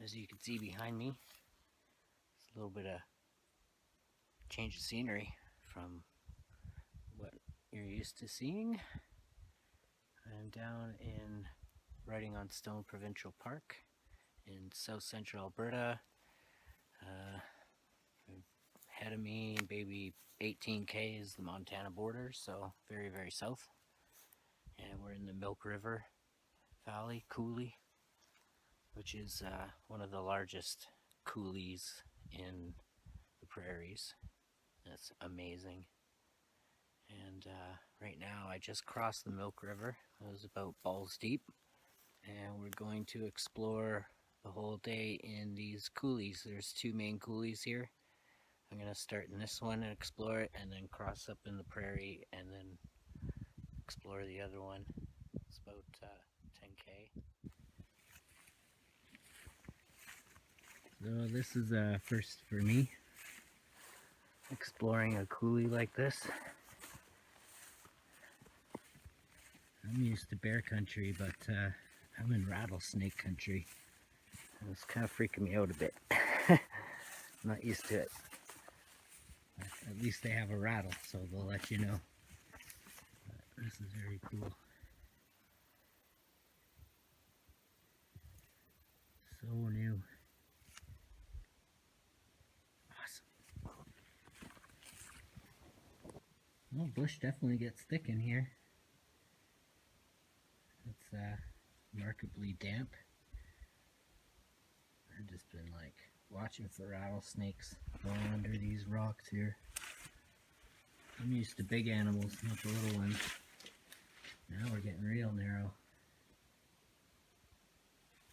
As you can see behind me, it's a little bit of change of scenery from what you're used to seeing. I'm down in Writing-on-Stone-Provincial Park in South Central Alberta. Ahead of me, maybe 18k is the Montana border, so very, very south. And we're in the Milk River Valley coulee, which is one of the largest coulees in the prairies. That's amazing. And right now I just crossed the Milk River. It was about balls deep, and we're going to explore the whole day in these coulees. There's two main coulees here. I'm going to start in this one and explore it, and then cross up in the prairie and then explore the other one. It's about 10k. So this is first for me, exploring a coulee like this. I'm used to bear country, but I'm in rattlesnake country. It's kind of freaking me out a bit. I'm not used to it. At least they have a rattle, so they'll let you know. But this is very cool. So new. Awesome. Well, bush definitely gets thick in here. It's remarkably damp. I've just been like watching for rattlesnakes going under these rocks here. I'm used to big animals, not the little ones. Now we're getting real narrow.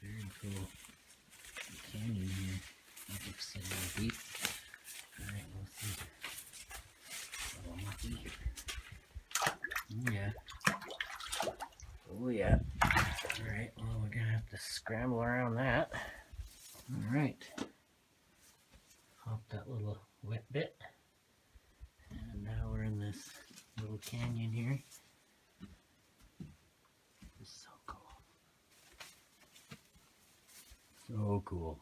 Very cool. The canyon here. That looks deep. Alright, we'll see. A little mucky. Oh yeah. Oh yeah. Alright, well we're gonna have to scramble around that. Alright. Hop that little wet bit. And now we're in this little canyon here. This is so cool. So cool.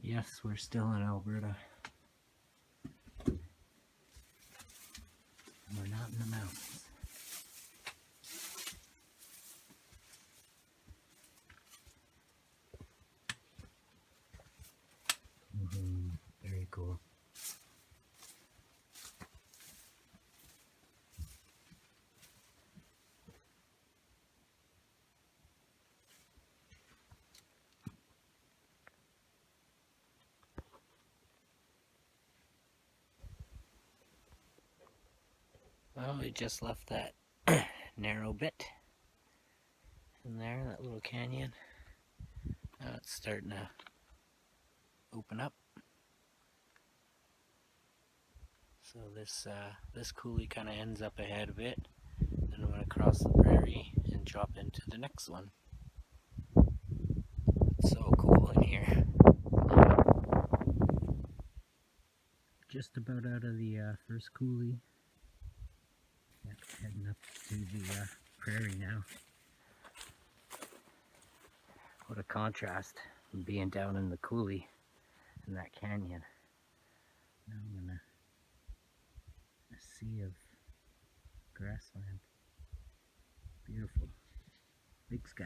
Yes, we're still in Alberta. We're not in the mountains. Very cool. Well, we just left that narrow bit in there, that little canyon. Now it's starting to open up. So this coulee kind of ends up ahead of it. Then I'm going to cross the prairie and drop into the next one. It's so cool in here. Just about out of the first coulee. Heading up to the prairie now. What a contrast from being down in the coulee in that canyon. Now I'm in a sea of grassland. Beautiful. Big sky.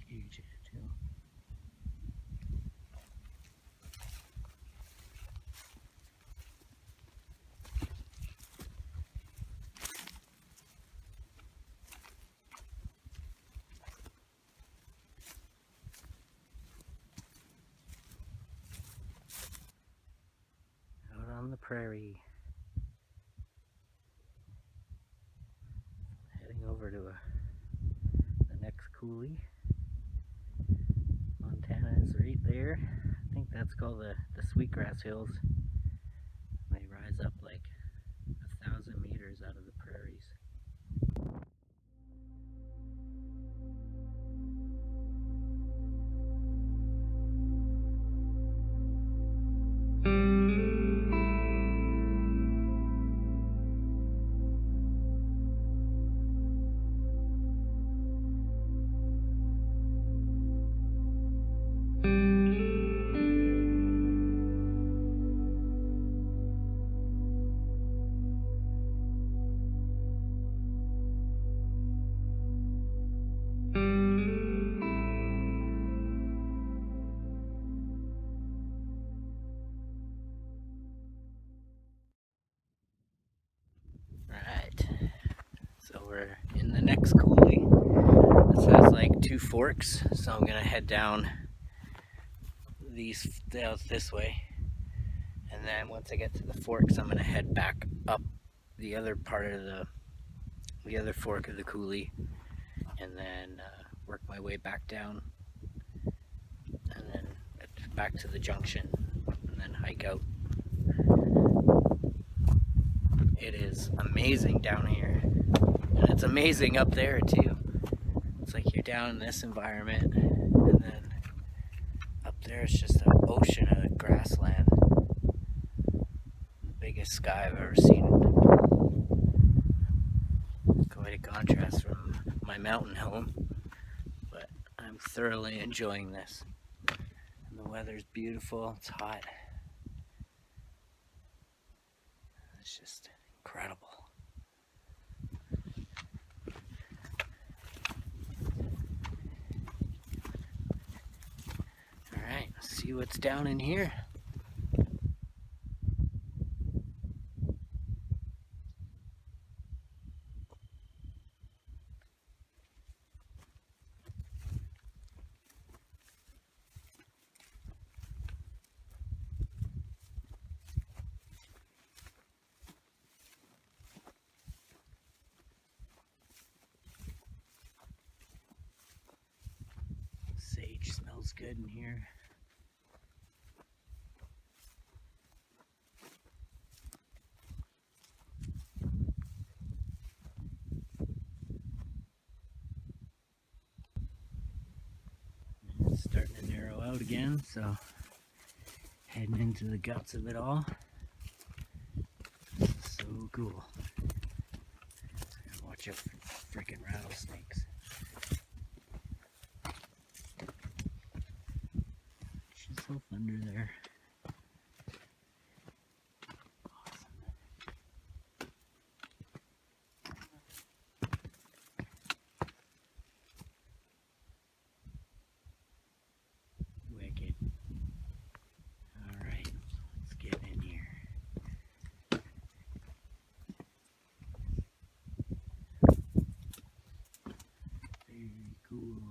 Huge too. Out on the prairie. Heading over to the next coulee. Montana is right there. I think that's called the Sweetgrass Hills. They rise up like 1,000 meters out of the prairies. Alright, so we're in the next coulee. This has like 2 forks, so I'm gonna head down this way, and then once I get to the forks, I'm gonna head back up the other part of the other fork of the coulee, and then work my way back down, and then back to the junction, and then hike out. It is amazing down here, and it's amazing up there too. It's like you're down in this environment, and then up there it's just an ocean of grassland. The biggest sky I've ever seen. Quite a contrast from my mountain home, but I'm thoroughly enjoying this. And the weather's beautiful, it's hot. It's just incredible. Alright, let's see what's down in here. Sage smells good in here. It's starting to narrow out again, so heading into the guts of it all. This is so cool. Watch out for freaking rattlesnakes. There's yourself under there. Awesome. Wicked. Alright, let's get in here. Very cool.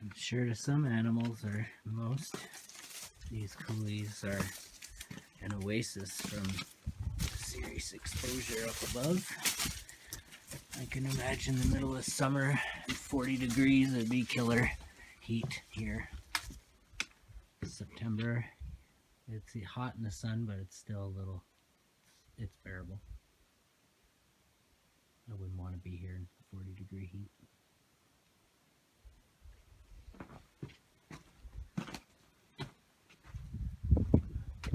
I'm sure to some animals, or most, these coulees are an oasis from serious exposure up above. I can imagine the middle of summer at 40 degrees, it'd be killer heat here. September, it's hot in the sun, but it's still a little, it's bearable. I wouldn't want to be here in 40-degree heat.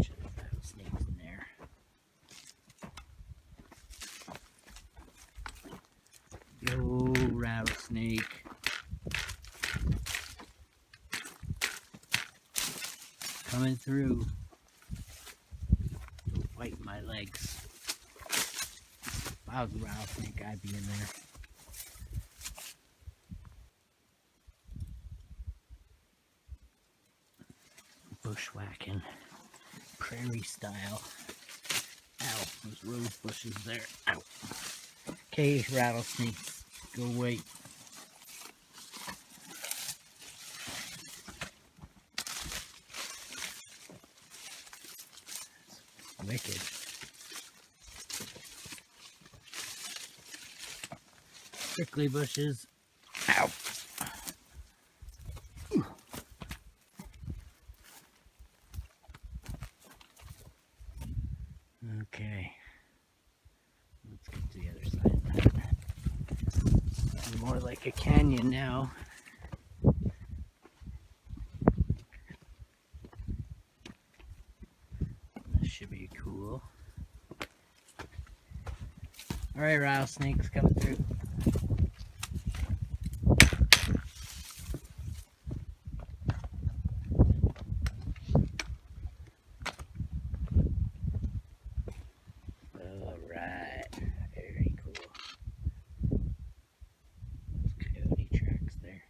Should have rattlesnakes in there. Yo, rattlesnake. Coming through. Don't bite my legs. If I was a rattlesnake, I'd be in there. Bushwhacking. Prairie style. Ow, there's rose bushes there. Ow. Okay, rattlesnakes, go away. Wicked. Prickly bushes. Ow. Okay. Let's get to the other side of that. More like a canyon now. This should be cool. Alright, rattlesnakes coming through. Alright, very cool. Those coyote tracks there.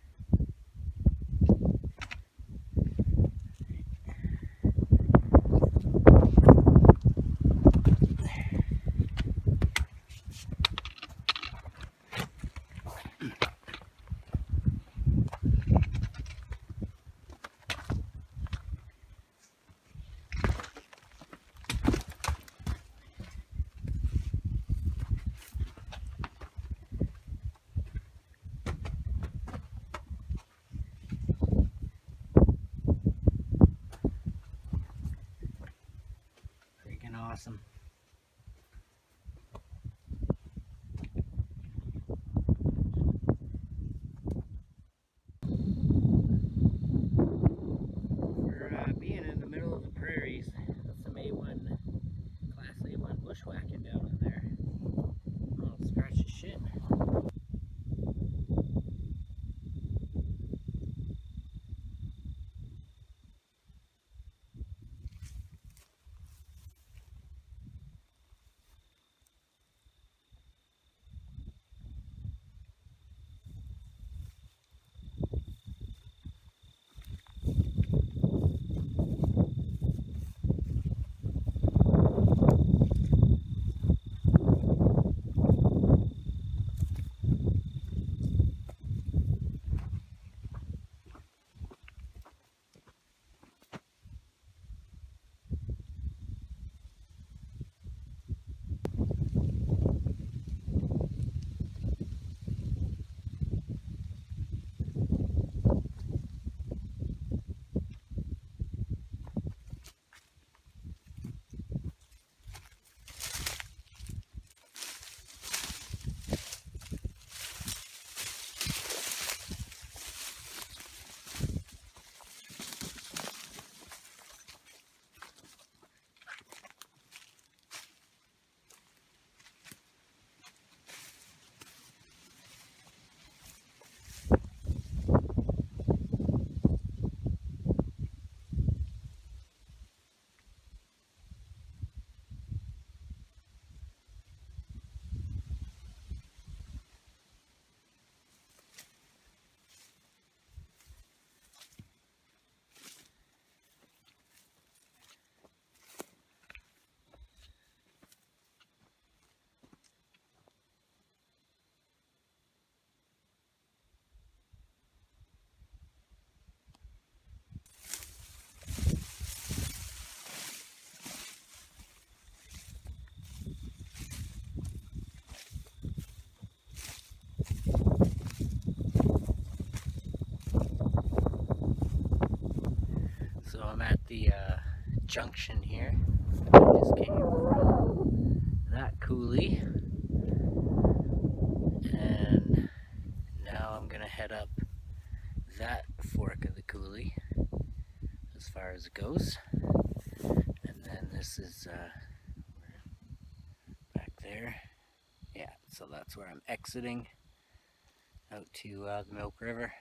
Awesome. We're being in the middle of the prairies. That's some A1, Class A1 bushwhacking down in there. Oh, scratch the shit. So I'm at the junction here. I just came from that coulee, and now I'm gonna head up that fork of the coulee as far as it goes, and then this is back there. Yeah, so that's where I'm exiting out to the Milk River.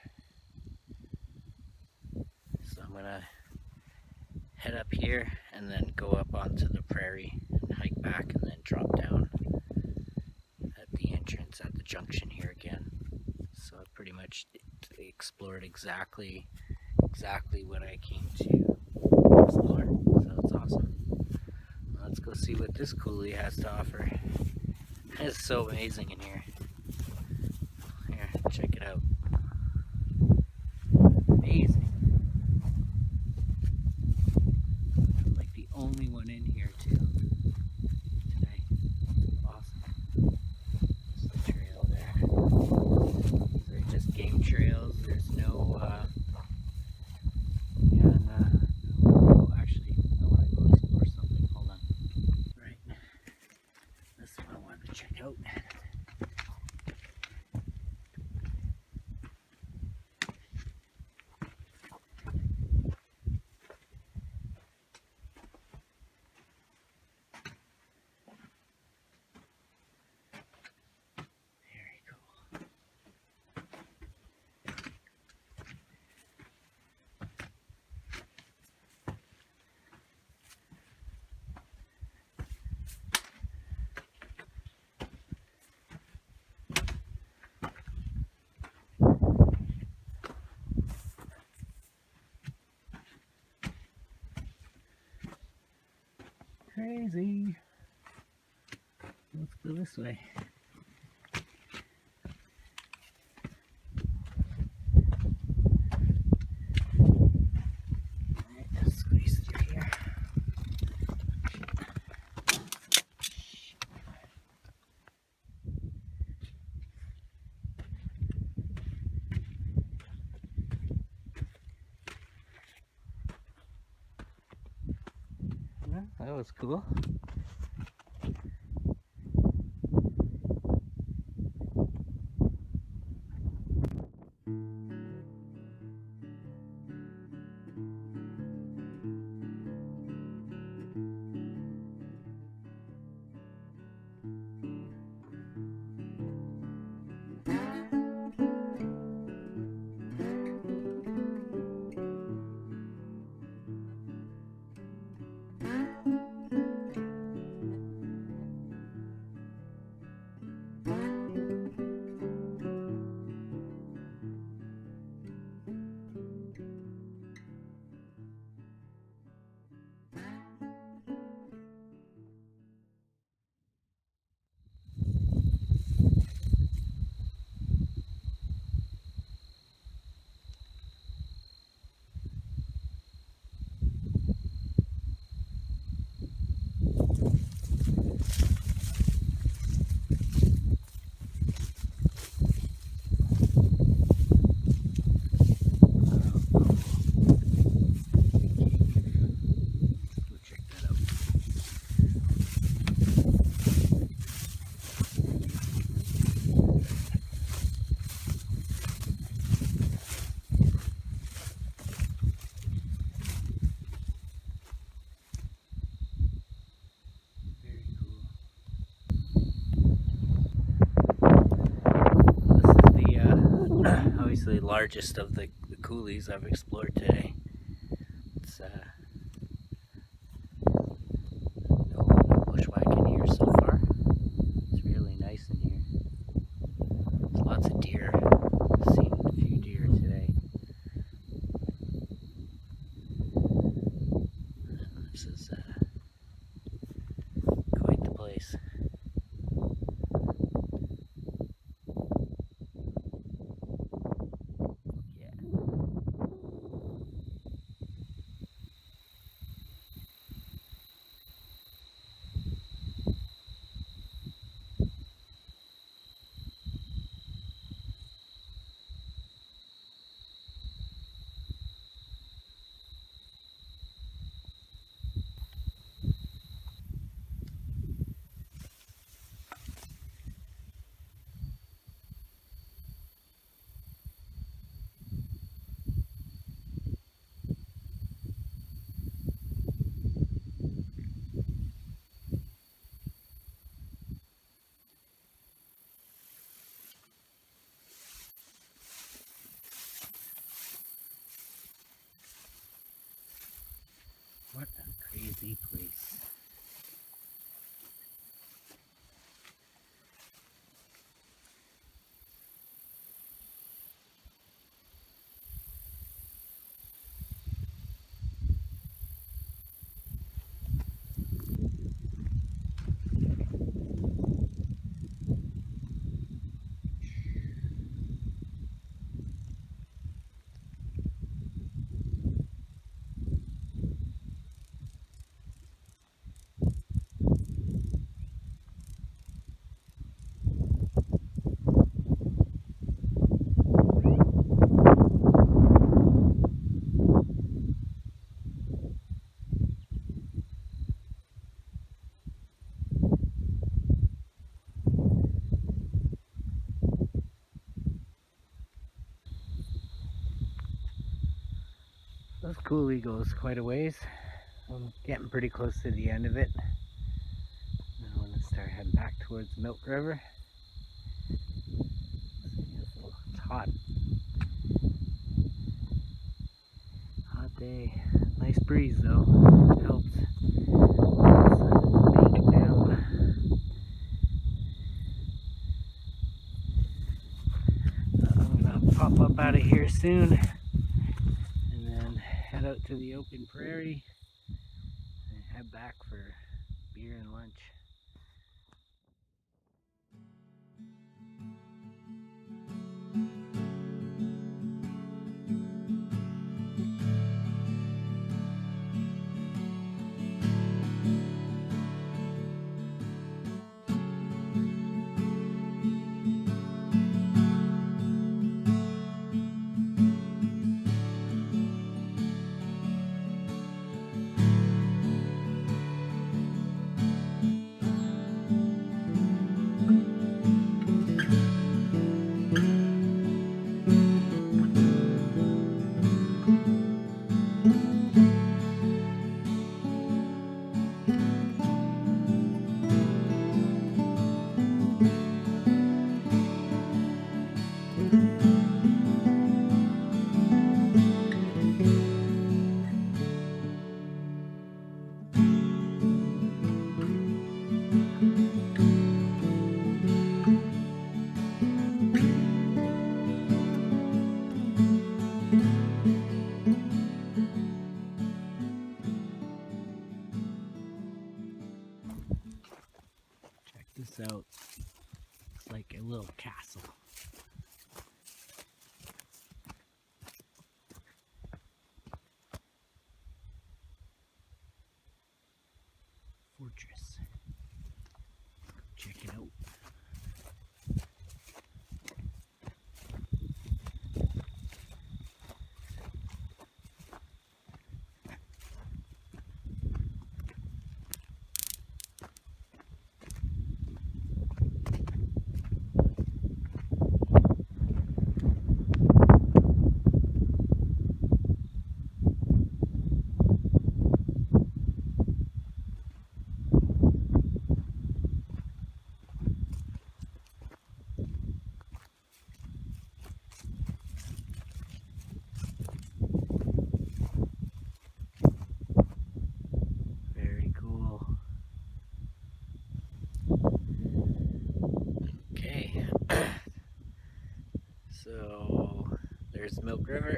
So I'm gonna head up here and then go up onto the prairie and hike back and then drop down at the entrance at the junction here again. So I pretty much explored exactly what I came to explore. So it's awesome. Let's go see what this coulee has to offer. It's so amazing in here. Here, check it out. Amazing. Like the only one in here too today. Awesome. There's the trail there. These are just game crazy. Let's go this way. Alright, let's squeeze through here. Well, that was cool. Obviously the largest of the coulees I've explored today. It's no bushwhacking here so far. It's really nice in here. There's lots of deer. I've seen a few deer today. This is quite the place. What a crazy place. This coulee goes quite a ways. I'm getting pretty close to the end of it. Now I'm going to start heading back towards Milk River. It's hot. Hot day. Nice breeze though. It helps. Sun is down. I'm going to pop up out of here soon. Head out to the open prairie and head back for beer and lunch. Check this out. It's like a little castle. Fortress. Check it out. Very cool. Okay. So there's Milk River.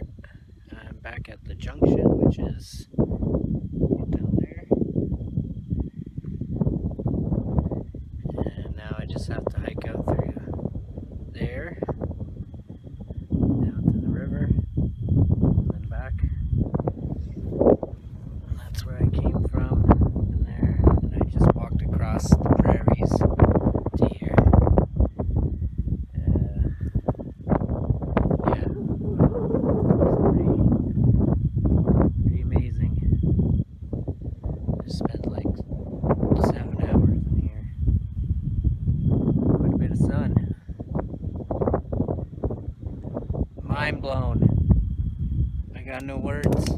I'm back at the junction, which is right down there. And now I just have to hike out through there, down to the river, and then back. And that's where I came from, and there. And I just walked across the prairies to here. Yeah, it's pretty amazing. I spent like 7 hours in here. Quite a bit of sun. Mind blown. I got no words.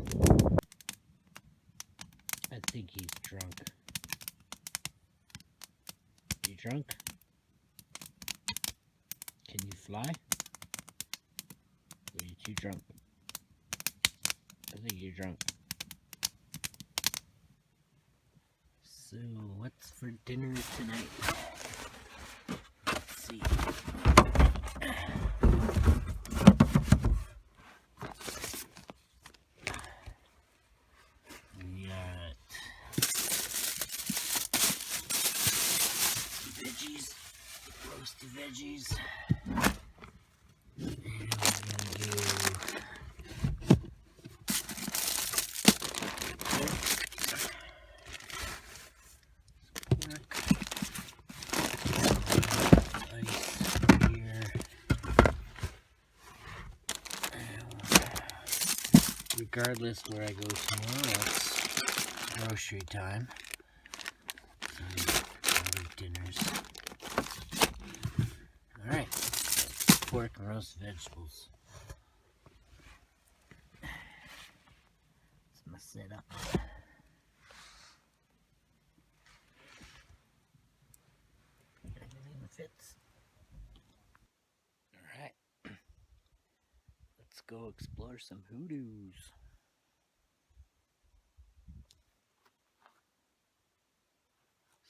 I think he's drunk. You drunk? Can you fly? Or are you too drunk? I think you're drunk. So, what's for dinner tonight? Let's see. We got veggies, roasted veggies. And we're gonna do ice beer. Regardless where I go tomorrow, it's grocery time. So I'll eat dinners. Alright, pork and roasted vegetables. That's my setup. Everything fits. Alright, let's go explore some hoodoos.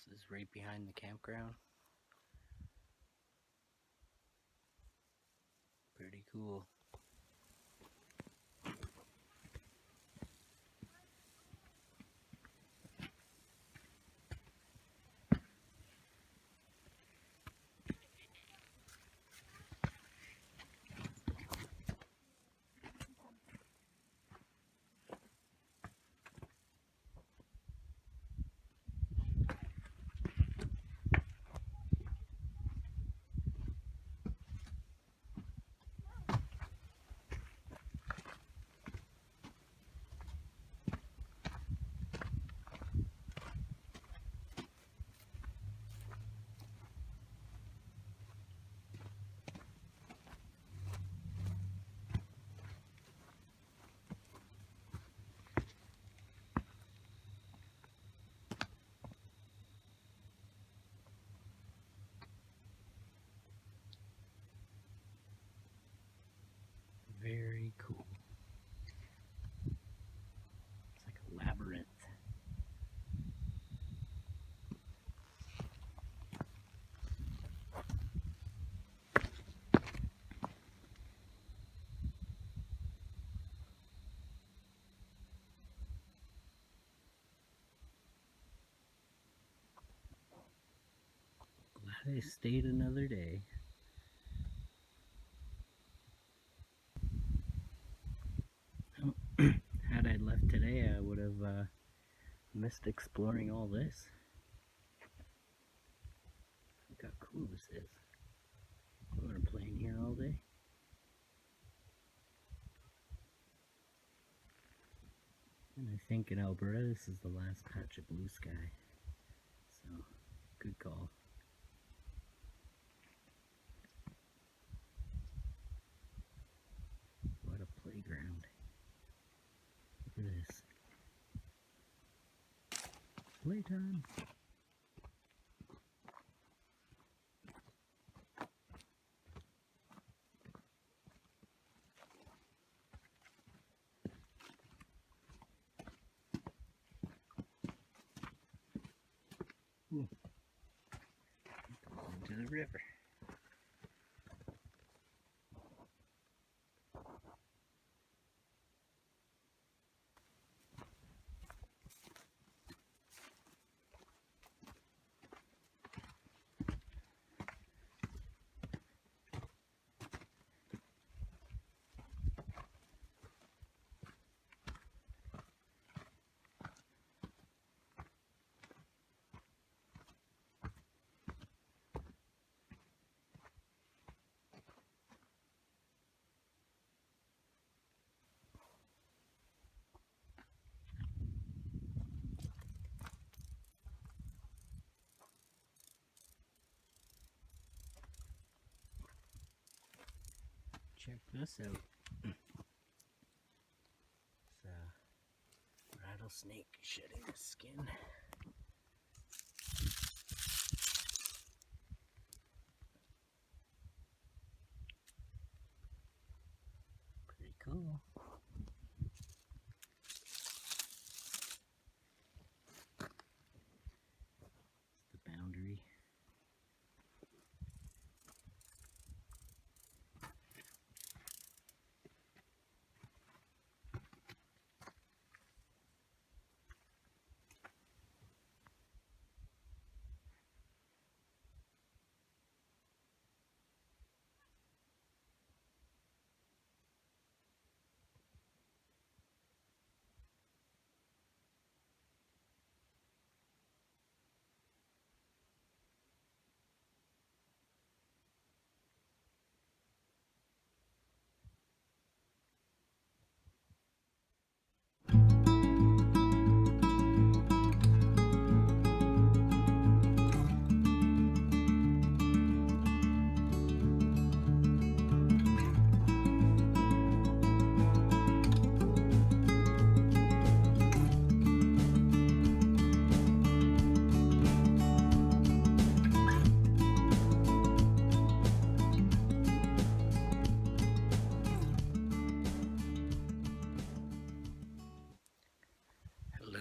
This is right behind the campground. Pretty cool. Very cool. It's like a labyrinth. Glad I stayed another day. Had I left today, I would have missed exploring all this. Look how cool this is. I want to play in here all day. And I think in Alberta, this is the last patch of blue sky. So, good call. What a playground. Look at this. Playtime. Into the river. Check this out. It's a rattlesnake shedding its skin. Pretty cool. It's the boundary.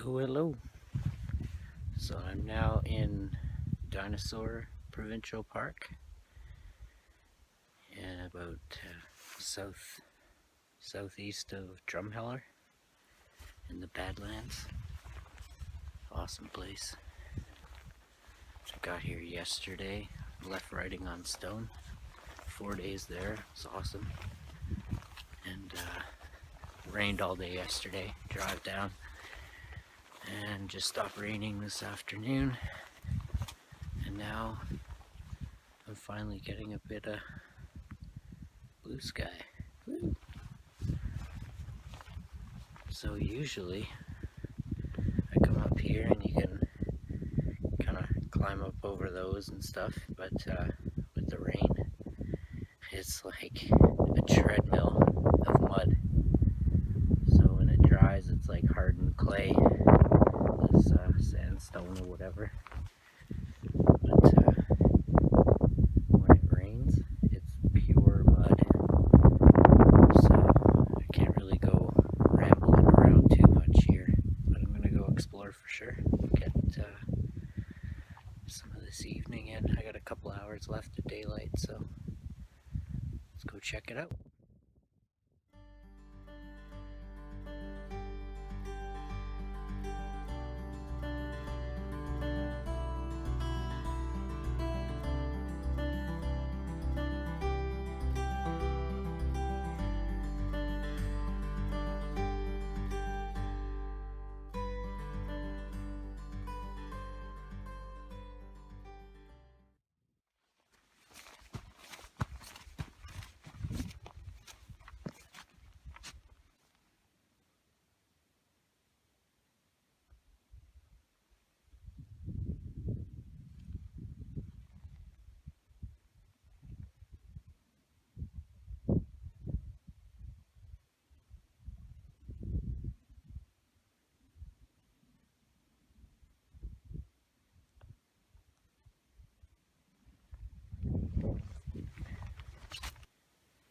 Hello. So I'm now in Dinosaur Provincial Park, and about southeast of Drumheller in the Badlands. Awesome place. I got here yesterday, left Writing-on-Stone. 4 days there, it was awesome. And rained all day yesterday, drive down. And just stopped raining this afternoon, and now I'm finally getting a bit of blue sky. Woo. So usually I come up here and you can kind of climb up over those and stuff, but with the rain it's like a treadmill of mud. So when it dries it's like hardened clay. Sandstone or whatever, but when it rains it's pure mud, so hours left of daylight, so let's go check it out.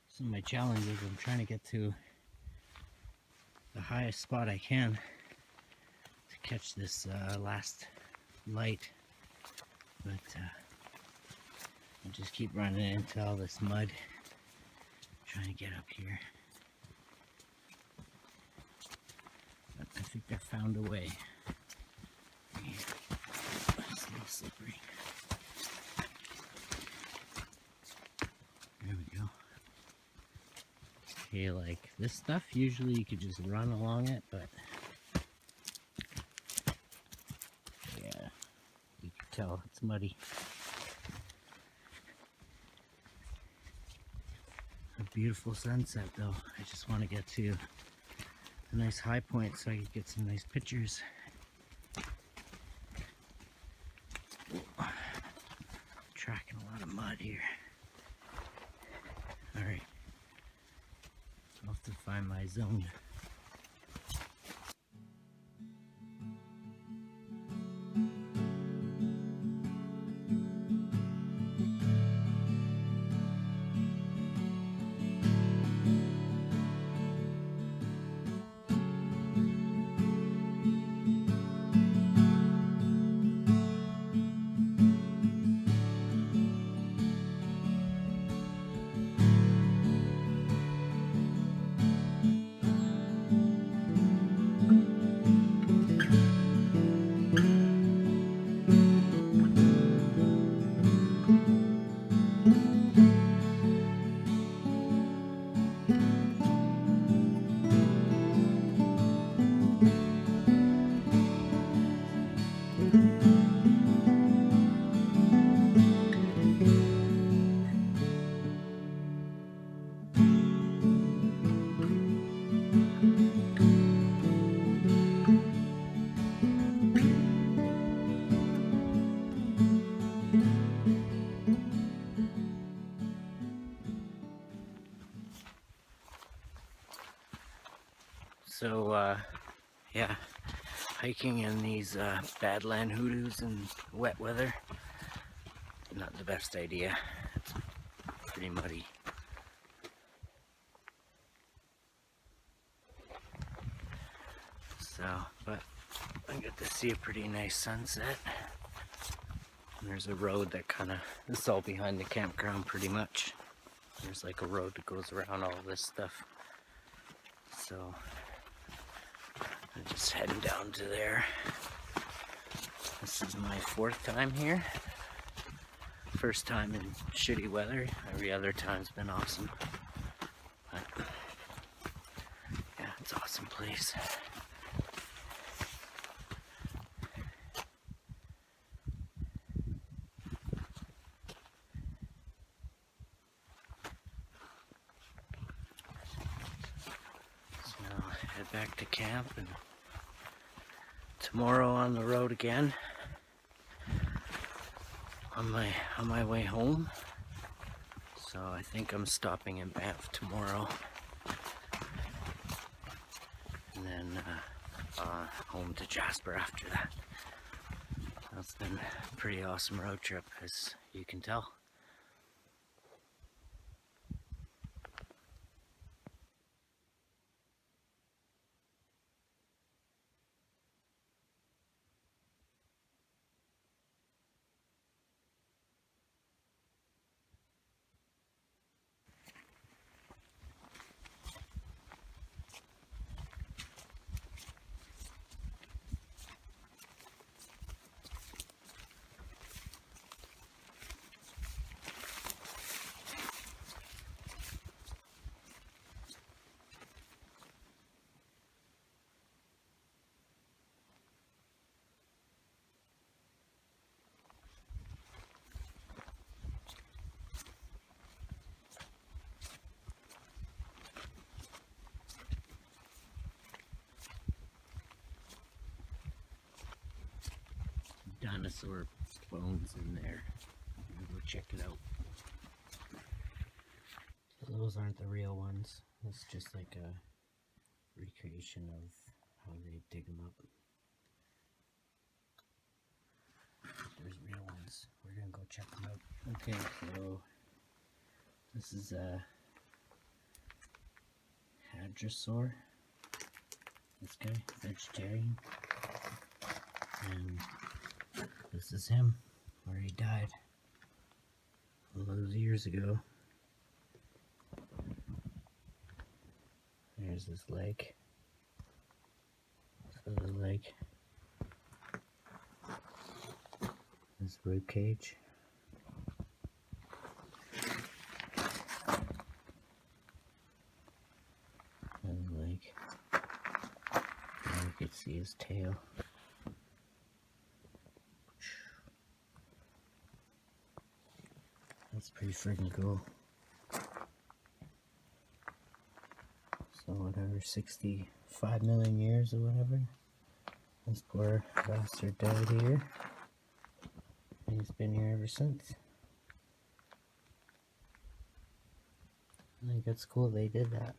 So my challenge is I'm trying to get to the highest spot I can to catch this last light, but I just keep running into all this mud trying to get up here. But I think I found a way. Yeah. It's a little slippery. There we go. Okay, like this stuff, usually you could just run along it, but yeah, you can tell it's muddy. A beautiful sunset though. I just want to get to a nice high point so I can get some nice pictures. Tracking a lot of mud here. Alright. I'll have to find my zone. So, yeah, hiking in these badland hoodoos in wet weather, not the best idea. It's pretty muddy. So, but I get to see a pretty nice sunset. And there's a road that this is all behind the campground pretty much. There's like a road that goes around all this stuff. So, I'm just heading down to there. This is my 4th time here. First time in shitty weather. Every other time's been awesome. But yeah, it's an awesome place. So now head back to camp, and tomorrow on the road again. On my way home. So I think I'm stopping in Banff tomorrow. And then home to Jasper after that. That's been a pretty awesome road trip, as you can tell. dinosaur bones in there. Go check it out. So those aren't the real ones. It's just like a recreation of how they dig them up. There's real ones. We're gonna go check them out. Okay, so this is a hadrosaur. This guy, vegetarian. And this is him, where he died all those years ago. There's his leg. So the leg. His rib cage. And the leg. And you can see his tail. That's pretty friggin' cool. So whatever, 65 million years or whatever. This poor bastard died here. And he's been here ever since. I think that's cool they did that.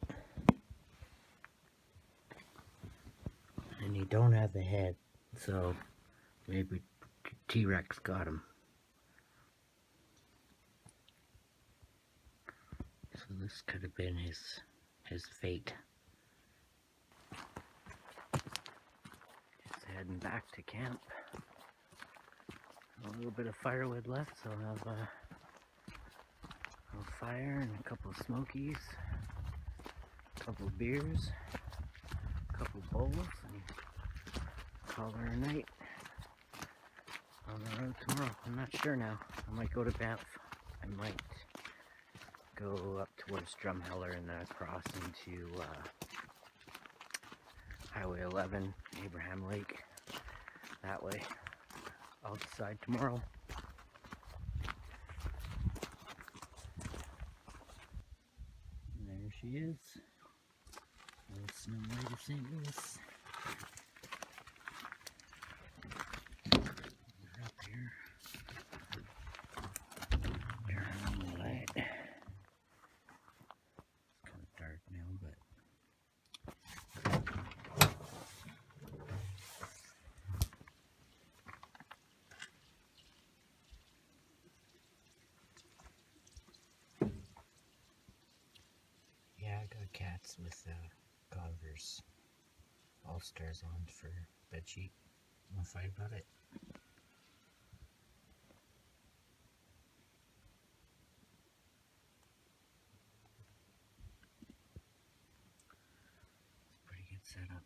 And he don't have the head, so maybe T-Rex got him. So this could have been his fate. Just heading back to camp. A little bit of firewood left, so I'll have a fire and a couple of smokies, a couple of beers, a couple of bowls, and call her a night on the road tomorrow. I'm not sure now. I might go to Banff. I might go up towards Drumheller and then across into Highway 11, Abraham Lake, that way. I'll decide tomorrow. And there she is. Old Snow White of St. Louis. We're up here. Turn on the light. It's kind of dark now, but yeah, I got cats with Converse All-Stars on for bedsheet. I'll fight about it. It's a pretty good setup.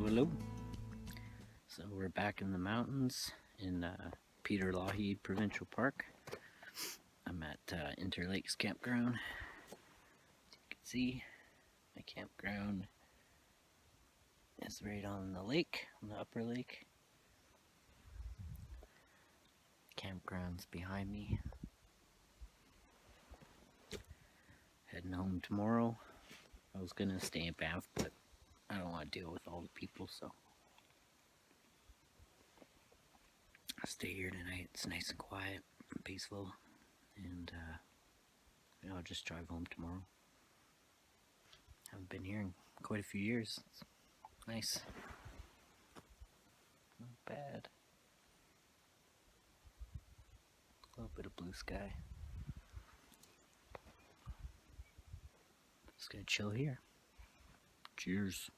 Hello. So we're back in the mountains in Peter Lougheed Provincial Park. I'm at Interlakes Campground. As you can see, my campground is right on the lake, on the upper lake. Campground's behind me. Heading home tomorrow. I was gonna stay in Banff, but I don't want to deal with all the people, so I'll stay here tonight. It's nice and quiet and peaceful, and I'll just drive home tomorrow. Haven't been here in quite a few years. It's nice. Not bad. A little bit of blue sky. Just gonna chill here. Cheers.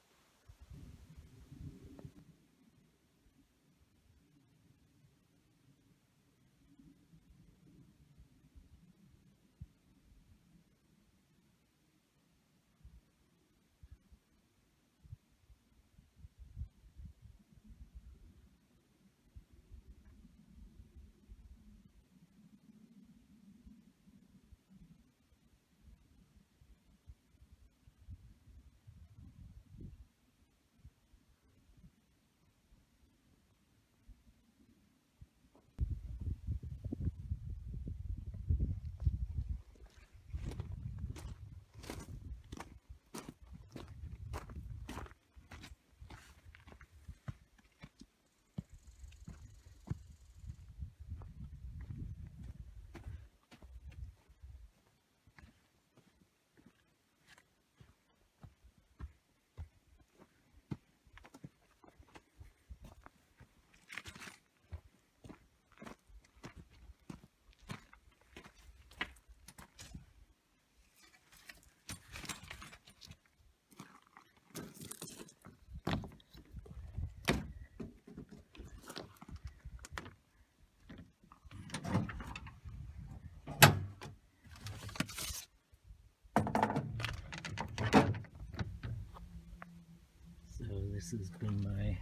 This has been my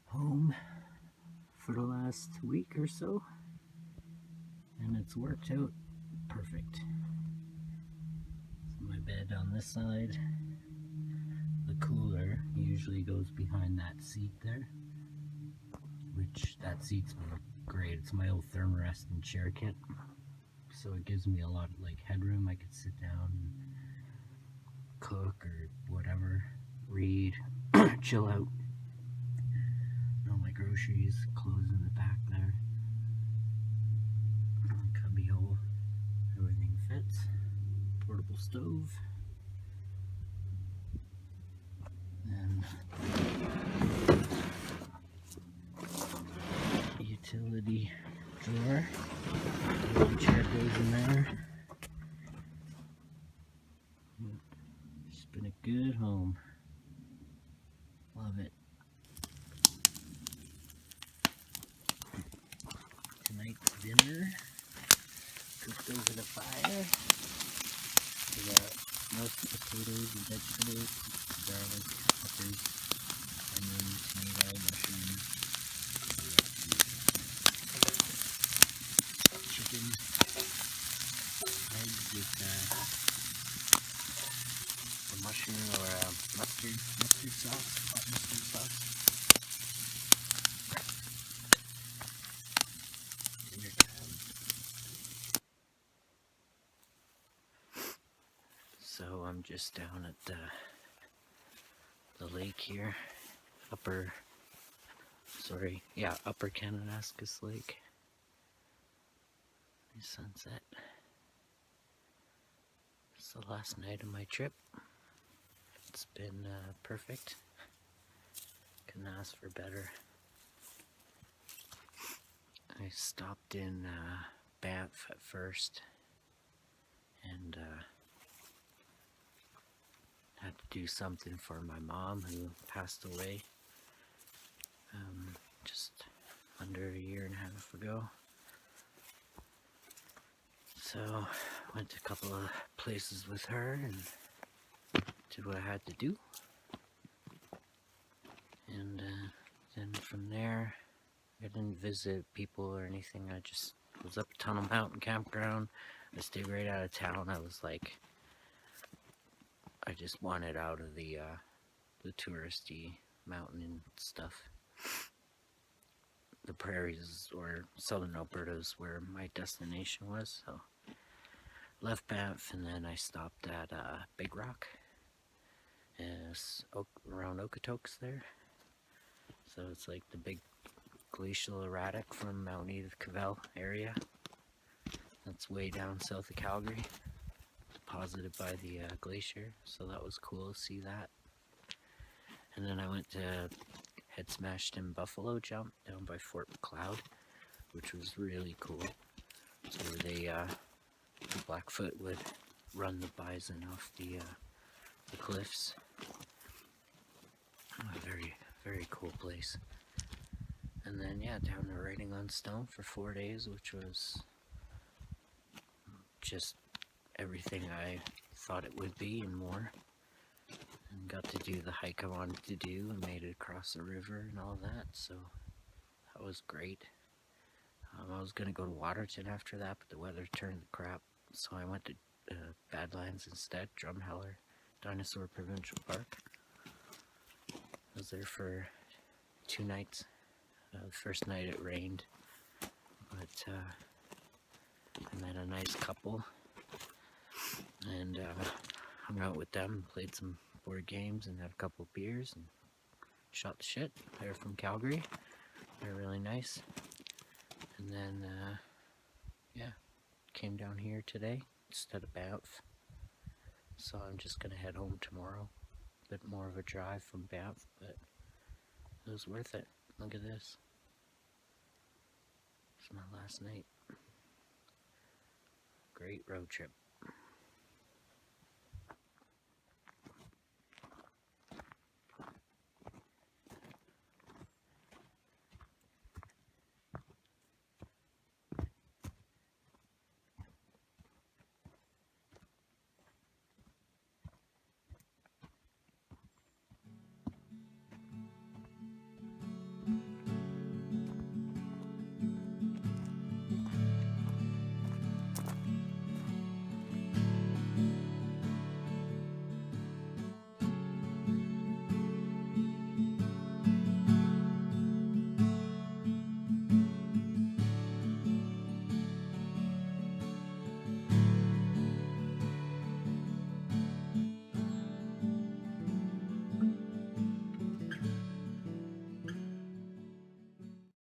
home for the last week or so, and it's worked out perfect. So my bed on this side, the cooler usually goes behind that seat there, which that seat's been great. It's my old thermarest and chair kit, so it gives me a lot of like headroom. I could sit down and cook or whatever, read, chill out. All my groceries, clothes in the back there, cubby hole, everything fits. Portable stove, and utility drawer. The chair goes in there. It's been a good home. Love it. Tonight's dinner, cooked over the fire. We got roasted potatoes and vegetables, garlic, peppers, onions, tomato, mushrooms. We got chicken, eggs with the mushroom or mustard sauce, hot mustard sauce. Dinner time. So I'm just down at the lake here, Upper Kananaskis Lake. Nice sunset. It's the last night of my trip. It's been perfect. Couldn't ask for better. I stopped in Banff at first and had to do something for my mom who passed away just under a year and a half ago. So went to a couple of places with her and did what I had to do. And then from there, I didn't visit people or anything. I just was up Tunnel Mountain Campground. I stayed right out of town. I was like, I just wanted out of the touristy mountain stuff. The Prairies or Southern Alberta is where my destination was. So left Banff and then I stopped at Big Rock, around Okotoks there. So it's like the big glacial erratic from Mount Edith Cavell area. That's way down south of Calgary, deposited by the glacier. So that was cool to see that. And then I went to Head Smashed in Buffalo Jump down by Fort McLeod, which was really cool. So where the Blackfoot would run the bison off the cliffs. A very, very cool place. And then yeah, down to Writing-on-Stone for 4 days, which was just everything I thought it would be and more. And got to do the hike I wanted to do and made it across the river and all that, so that was great. I was going to go to Waterton after that, but the weather turned to crap, so I went to Badlands instead, Drumheller Dinosaur Provincial Park. I was there for 2 nights. The first night it rained, but I met a nice couple and hung out with them, played some board games and had a couple beers and shot the shit. They're from Calgary. They're really nice. And then yeah, came down here today instead of Banff. So I'm just gonna head home tomorrow. A bit more of a drive from Banff, but it was worth it. Look at this. It's my last night. Great road trip.